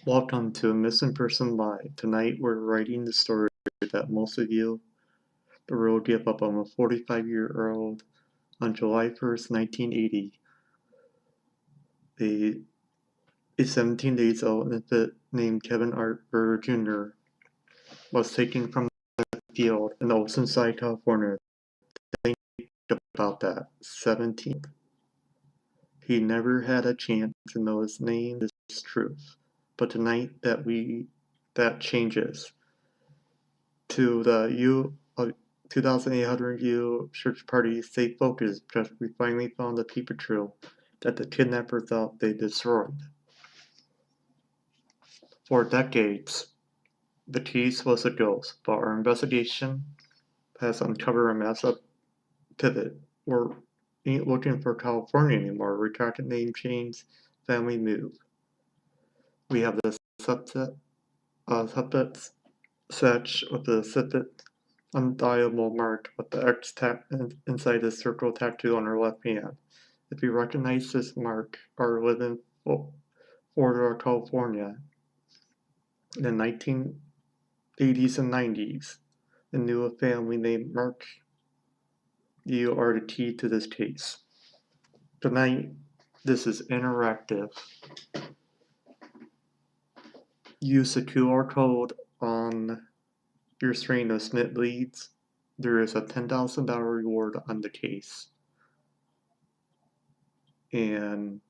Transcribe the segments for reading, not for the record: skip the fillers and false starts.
Welcome to Missing Person Live. Tonight we're writing the story that most of you, the world, gave up on a 45-year-old on July 1st, 1980. A 17 days old infant named Kevin Arthur Jr. was taken from the field in Oceanside, California. Think about that. 17. He never had a chance to know his name, his truth. But tonight that changes. To the 2,800 U search party, stay focused because we finally found the paper trail that the kidnapper thought they destroyed. For decades, the case was a ghost, but our investigation has uncovered a massive pivot. We're ain't looking for California anymore. We're talking name change, family move. We have the subset search with the specific undiable mark with the X inside the circle tattoo on her left hand. If you recognize this mark or live in Florida or California in the 1980s and 90s and knew a family named Mark, you are the key to this case. Tonight, this is interactive. Use the QR code on your screen to submit leads. There is a $10,000 reward on the case. And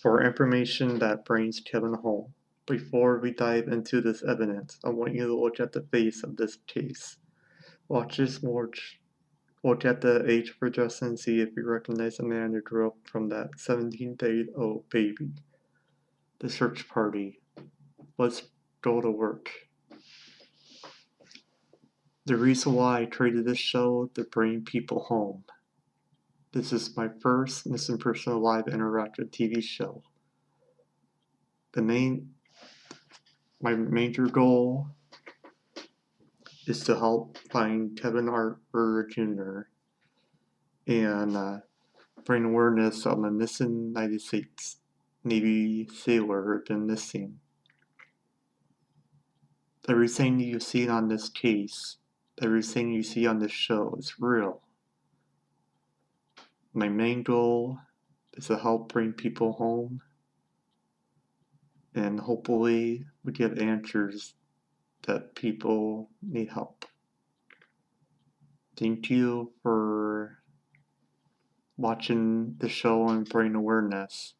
for information that brings Kevin home. Before we dive into this evidence, I want you to look at the face of this case. Watch this look at the age of Justin and see if you recognize the man who grew up from that 17-day-old baby. The search party. Let's go to work. The reason why I created this show to bring people home. This is my first Missing Person Alive interactive TV show. My major goal is to help find Kevin Arthur Jr. and bring awareness of a missing United States Navy sailor who had been missing. Everything you see on this case, everything you see on this show is real. My main goal is to help bring people home and hopefully we give answers that people need help. Thank you for watching the show and bringing awareness.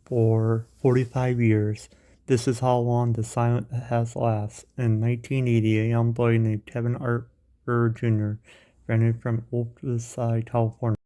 For 45 years, this is how long the silence has lasted. In 1980, a young boy named Kevin Arthur Jr. vanished from Oakside, California.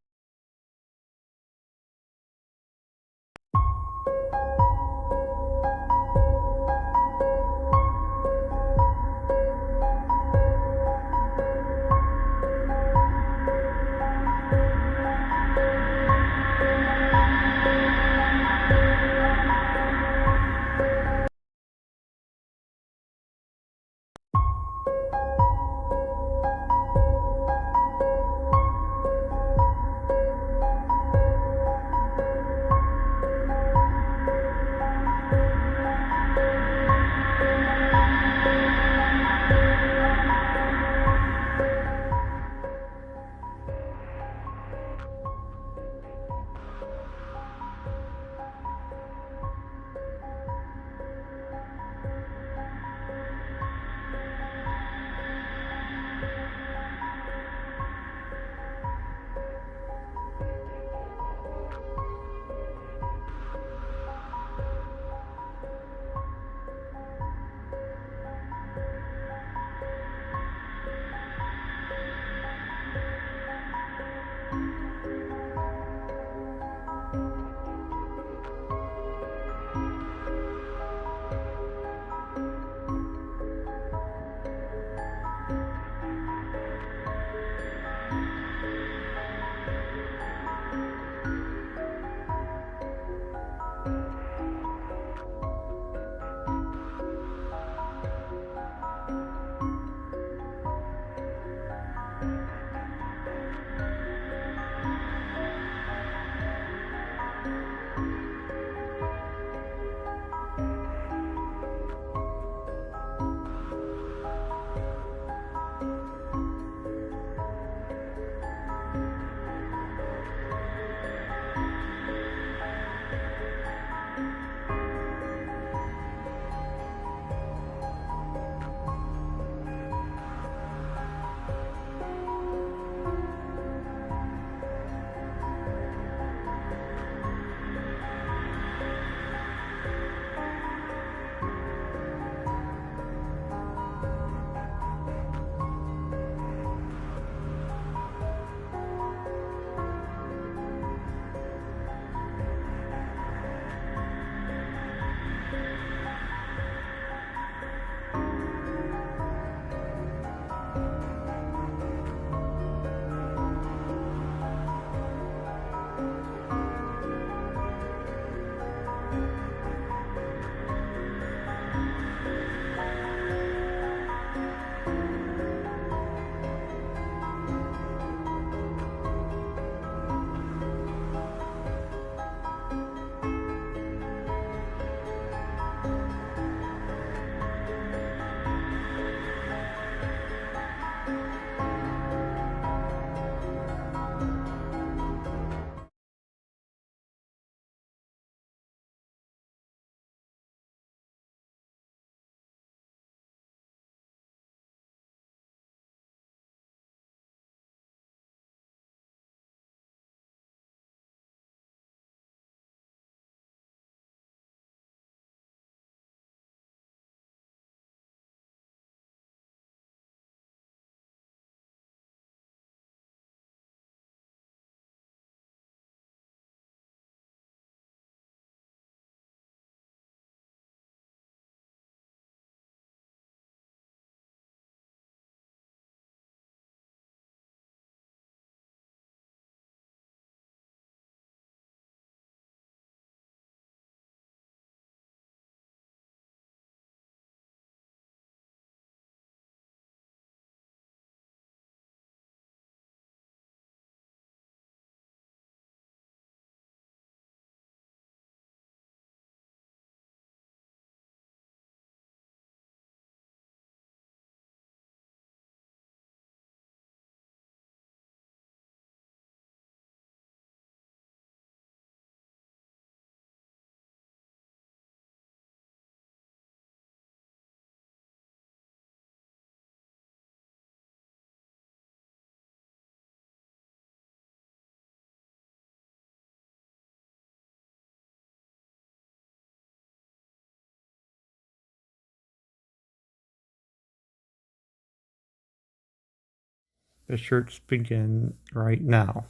The search begin right now.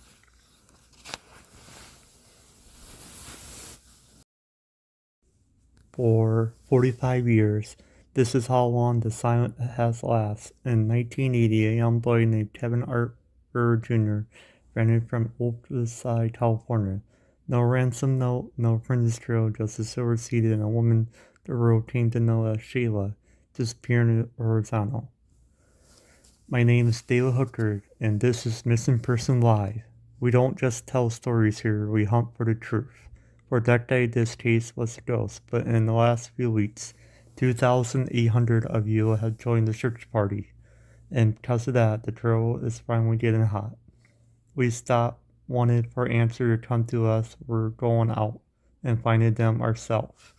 For 45 years, this is how long the silence has lasted. In 1980, a young boy named Kevin Arthur Jr. vanished from Oceanside, California. No ransom note, no friend's trail, just a silver seed and a woman the world came to know as Sheila, disappearing in horizontal. My name is David Hooker, and this is Missing Person Live. We don't just tell stories here, we hunt for the truth. For a decade, this case was a ghost, but in the last few weeks, 2,800 of you have joined the search party, and because of that, the trail is finally getting hot. We stopped, wanted for answers to come to us, we're going out and finding them ourselves.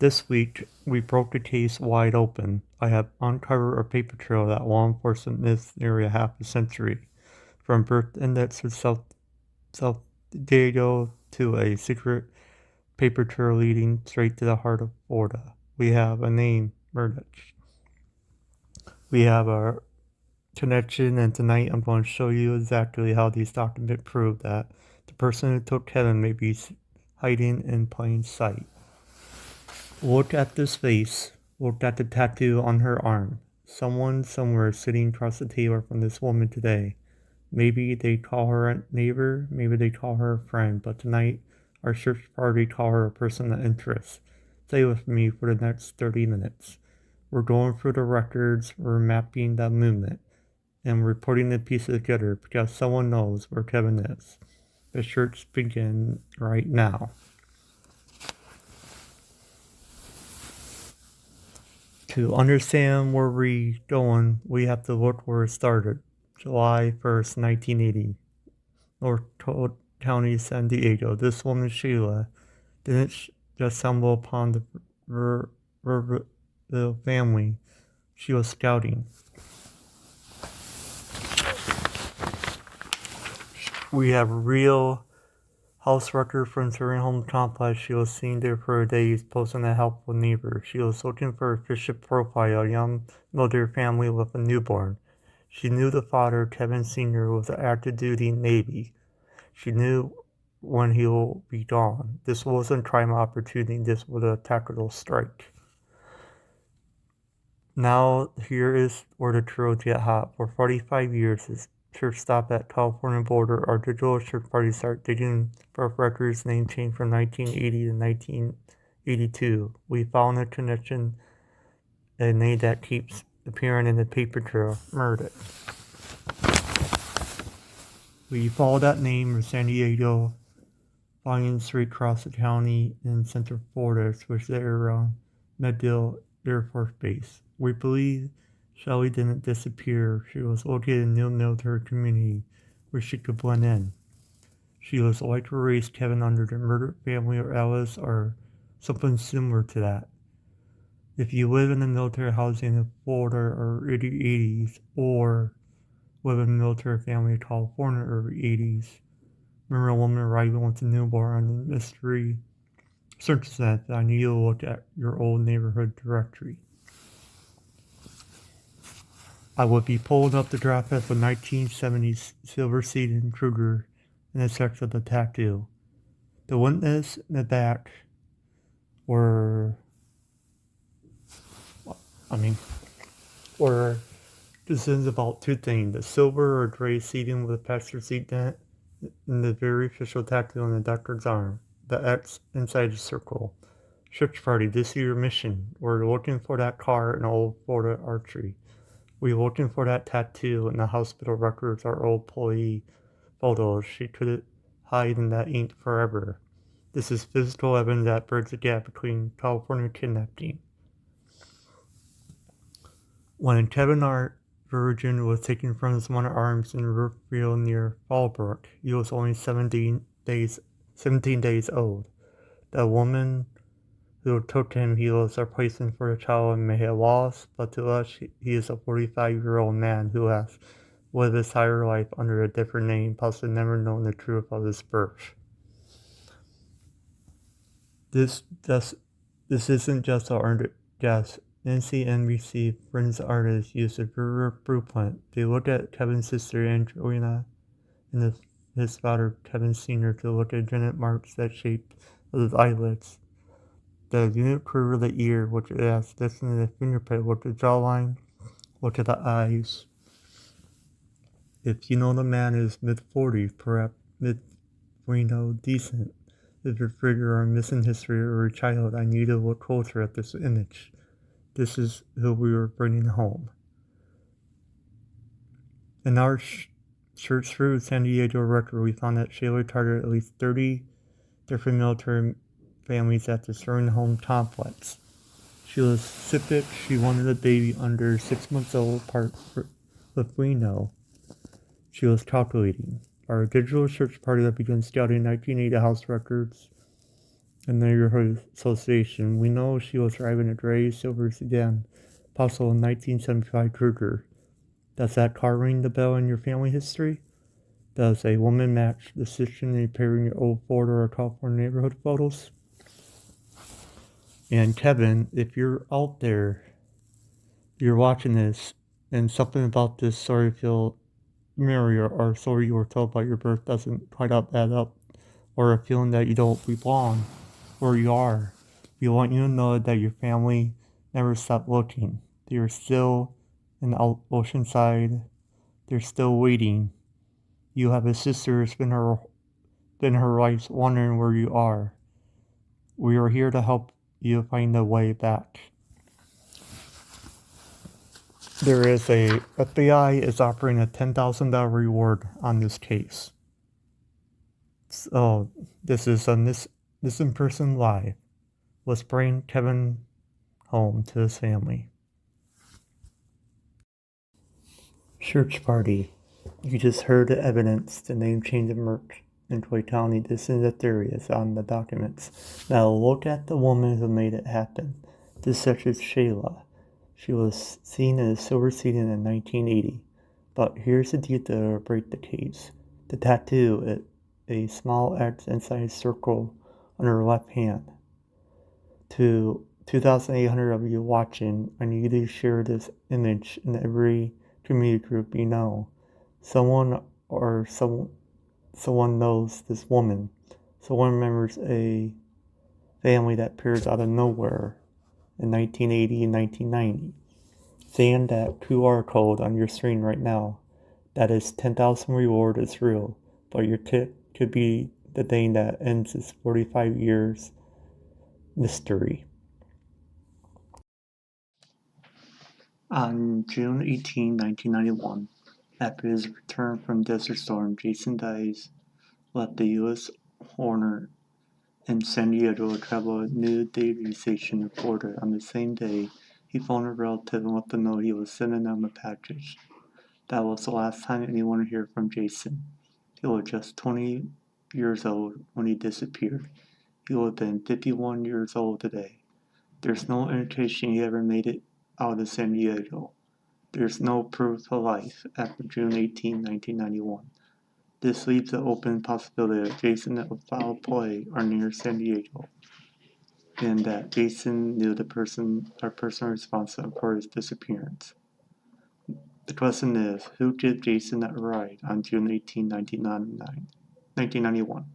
This week, we broke the case wide open. I have uncovered a paper trail that law enforcement missed nearly half a century, from birth index to South Diego to a secret paper trail leading straight to the heart of Florida. We have a name, Murdoch. We have a connection, and tonight I'm going to show you exactly how these documents prove that the person who took Kevin may be hiding in plain sight. Look at this face. Look at the tattoo on her arm. Someone somewhere is sitting across the table from this woman today. Maybe they call her a neighbor, maybe they call her a friend, but tonight our search party call her a person of interest. Stay with me for the next 30 minutes. We're going through the records, we're mapping the movement, and we're putting the pieces together because someone knows where Kevin is. The search begins right now. To understand where we're going, we have to look where it started. July 1st, 1980, North County, San Diego. This woman, Sheila, didn't just stumble upon the family. She was scouting. We have real house record from her home complex. She was seen there for days, posing a helpful neighbor. She was looking for a Bishop profile, a young military family with a newborn. She knew the father, Kevin Sr., was an active duty Navy. She knew when he will be gone. This wasn't a crime opportunity, this was a tactical strike. Now, here is where the trail get hot. For 45 years, this church stopped at California border. Our digital church party started digging for records name change from 1980 to 1982. We found a connection, a name that keeps appearing in the paper trail, Murdoch. We follow that name from San Diego, flying straight across the county in Central Florida, which there around Medill Air Force Base. We believe Shelley didn't disappear. She was located in a new military community where she could blend in. She was like to raise Kevin under the murdered family or Alice or something similar to that. If you live in the military housing in Florida or early 80s, or live in a military family in California early 80s, remember a woman arriving with a newborn on the mystery search set, I need you to look at your old neighborhood directory. I would be pulling up the draft of a 1970s silver seated Kruger in the section of the tattoo. The witness in the back were decisions about two things: the silver or gray seating with a passenger seat dent, and the very official tattoo on the doctor's arm, the X inside the circle. Church party, this is your mission. We're looking for that car in old Florida archery. We're looking for that tattoo in the hospital records, our old employee photos. She could hide in that ink forever. This is physical evidence that bridges the gap between California kidnapping. When Kevin Art Virgin was taken from his mother's arms in Riverfield near Fallbrook, he was only 17 days old. The woman who took him, he was a replacement for the child and may have lost, but to us, he is a 45-year-old man who has lived his entire life under a different name, possibly never known the truth of his birth. This isn't just a earned guess. NCNBC Friends artists used a blueprint. They looked at Kevin's sister Angelina and his father Kevin Sr. to look at genetic marks that shaped his eyelids. The unit curve of the ear, which has this in the fingerprint, looked at the jawline, looked at the eyes. If you know the man is mid-40s, perhaps decent. If your figure are missing history or a child, I need to look closer at this image. This is who we were bringing home. In our search through San Diego record, we found that Shayla targeted at least 30 different military families at the Sterling Home complex. She was specific. She wanted a baby under 6 months old, part if we know. She was calculating. Our digital search party that began scouting 1980 house records and the neighborhood association. We know she was driving a gray silver sedan, possible 1975 Cougar. Does that car ring the bell in your family history? Does a woman match the description in appearing your old Florida or California neighborhood photos? And Kevin, if you're out there, you're watching this, and something about this story feel familiar, or story you were told about your birth doesn't quite add up, or a feeling that you don't belong where you are, we want you to know that your family never stopped looking. They are still in the Oceanside. They're still waiting. You have a sister who's been her life wondering where you are. We are here to help you find a way back. There is a FBI is offering a $10,000 reward on this case. So this is a missing person live. Let's bring Kevin home to his family. Search party. You just heard the evidence. The name change emerged in Troy County. This is the theory. It's on the documents. Now look at the woman who made it happen. This such as Shayla. She was seen in a silver sedan in 1980. But here's the detail to break the case. The tattoo, a small X inside a circle on her left hand. To 2,800 of you watching, I need you to share this image in every community group you know. Someone knows this woman. Someone remembers a family that appears out of nowhere in 1980 and 1990. Scan that QR code on your screen right now. That is 10,000 reward is real, but your tip could be the thing that ends this 45 years mystery. On June 18, 1991, after his return from Desert Storm, Jason Dies left the U.S. Horner in San Diego to travel a new day station in Florida. On the same day, he phoned a relative and let them know he was sending them a package. That was the last time anyone would hear from Jason. He was just 20 years old when he disappeared. He would have been 51 years old today. There's no indication he ever made it out of San Diego. There's no proof of life after June 18, 1991. This leaves the open possibility that Jason would foul play or near San Diego, and that Jason knew the person responsible for his disappearance. The question is, who gave Jason that ride on June 18, 1991?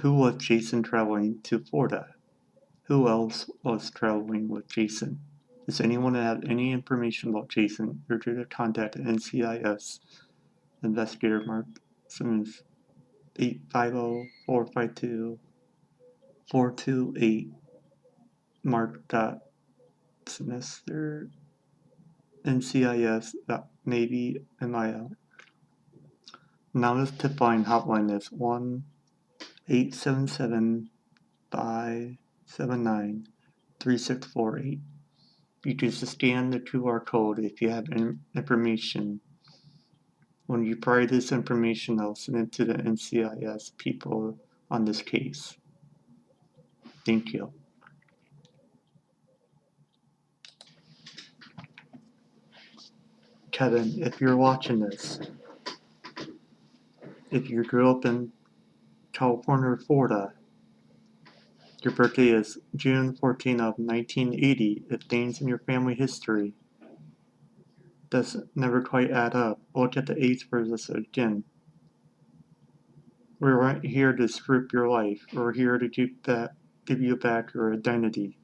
Who was Jason traveling to Florida? Who else was traveling with Jason? Does anyone have any information about Jason? Urge you to contact NCIS investigator Mark Simmons 850-452-428 mark.semester ncis.navy.mil. Now this tip line hotline is 1-877-579-3648. You can scan the QR code if you have information. When you provide this information, I'll send it to the NCIS people on this case. Thank you. Kevin, if you're watching this, if you grew up in California or Florida, Your birthday is June 14 of 1980. It names in your family history. Does never quite add up. Look at the 8th verse again. We're right here to script your life. We're here to give you back your identity.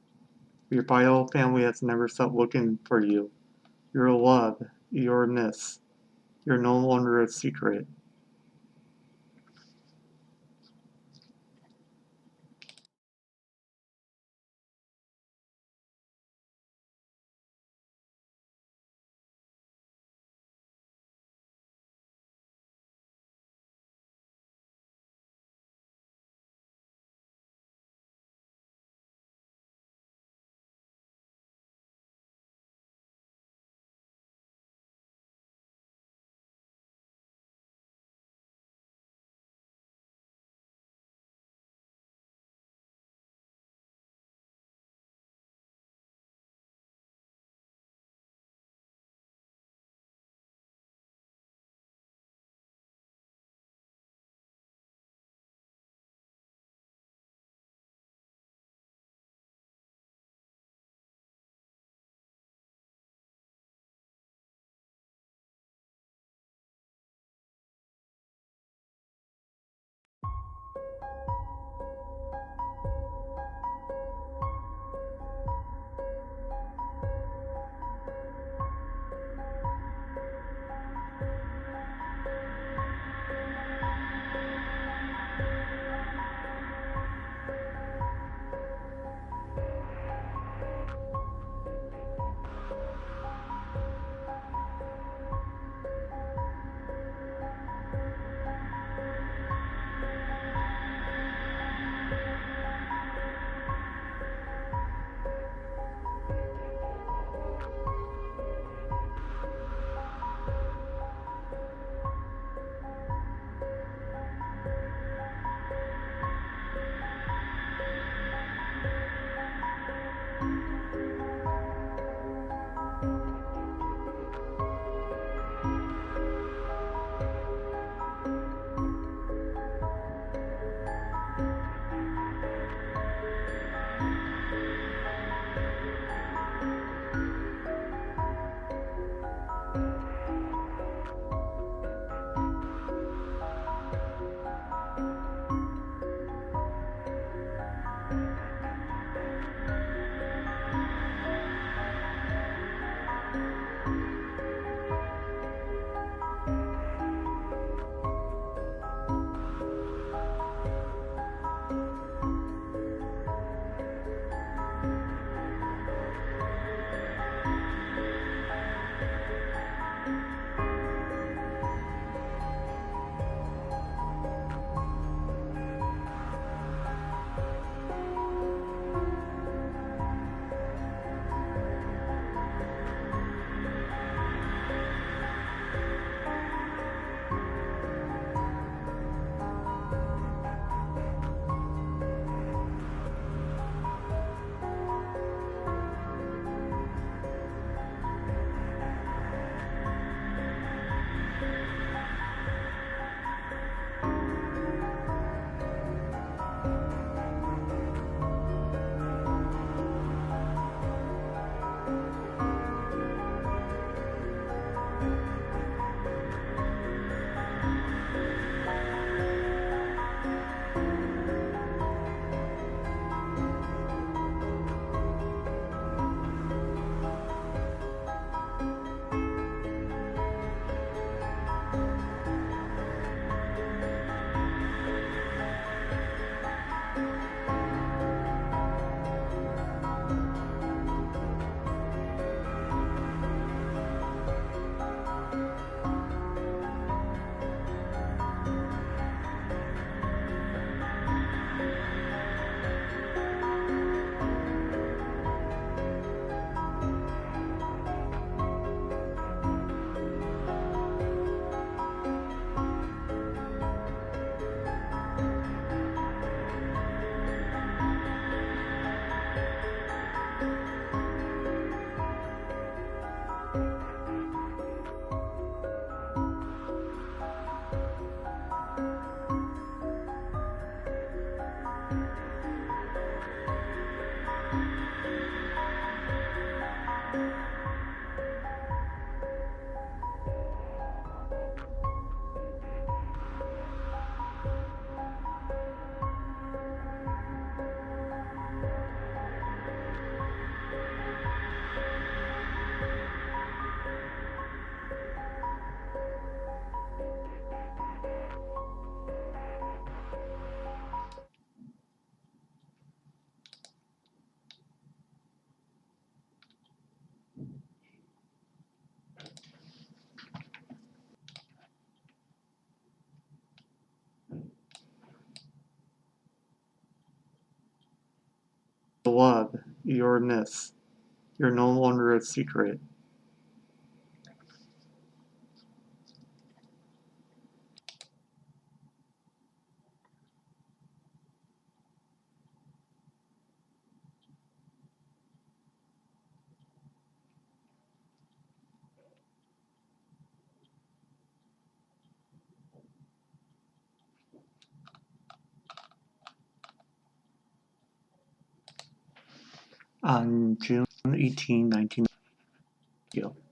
Your bio family has never stopped looking for you. You're loved. You're missed. You're no longer a secret. God, your ness. You're no longer a secret. On June 18, 1992.